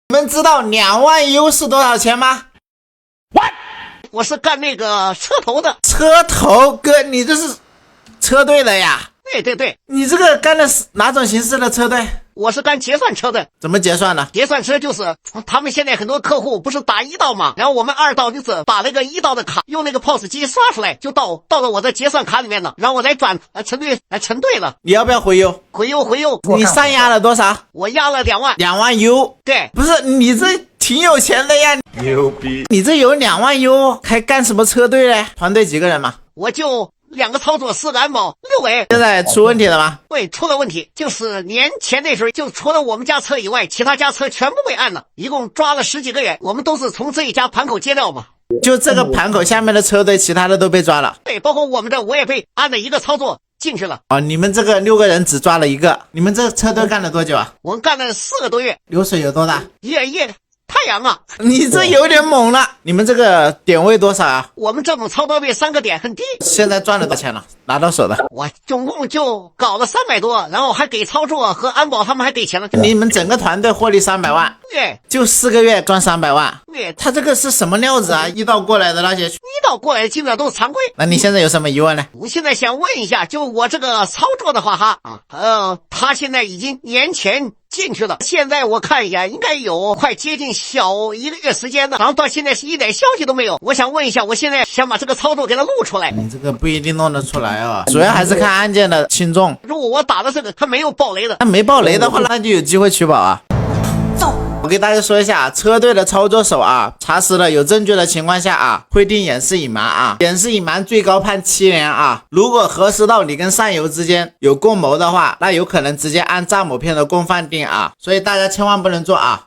你们知道20000U 是多少钱吗？我是干那个车头的。车头哥，你这是车队的呀？对，你这个干的是哪种形式的车队？我是干结算车的。怎么结算呢？结算车就是他们现在很多客户不是打1道嘛，然后我们2道就是把那个1道的卡用那个 POS 机刷出来，就到了我的结算卡里面了，然后我再转成对了。你要不要回邮？回邮。你上压了多少？我压了2万。20000U。对，不是你这挺有钱的呀，牛逼！你这有20000U，还干什么车队嘞？团队几个人嘛？我就2个操作，4个安保，6个人。现在出问题了吗？对，出了问题，就是年前那时候，就除了我们家车以外，其他家车全部被按了，一共抓了10几个人，我们都是从这一家盘口接料嘛。就这个盘口下面的车队，其他的都被抓了。对，包括我们的，我也被按了1个操作进去了。哦，你们这个6个人只抓了1个，你们这车队干了多久啊？我们干了4个多月。流水有多大？太阳啊！你这有点猛了。你们这个点位多少啊？我们这种操作位3个点很低。现在赚了多少钱了？拿到手的？我总共就搞了300多，然后还给操作和安保他们还给钱了。你们整个团队获利300万？对，就4个月赚300万？对，他这个是什么料子啊？1道过来的那些1道过来的基本上都是常规。那你现在有什么疑问呢？我现在想问一下，就我这个操作的话他现在已经年前进去了，现在我看一下应该有快接近小1个月时间了，然后到现在是一点消息都没有。我想问一下，我现在想把这个操作给它录出来。你这个不一定弄得出来啊，主要还是看案件的轻重。如果我打的这个他没有爆雷的，那没爆雷的话，那就有机会取保啊。我给大家说一下，车队的操作手啊，查实了有证据的情况下啊，会定掩饰隐瞒啊，掩饰隐瞒最高判7年啊。如果核实到你跟上游之间有共谋的话，那有可能直接按诈某片的共犯定啊，所以大家千万不能做啊。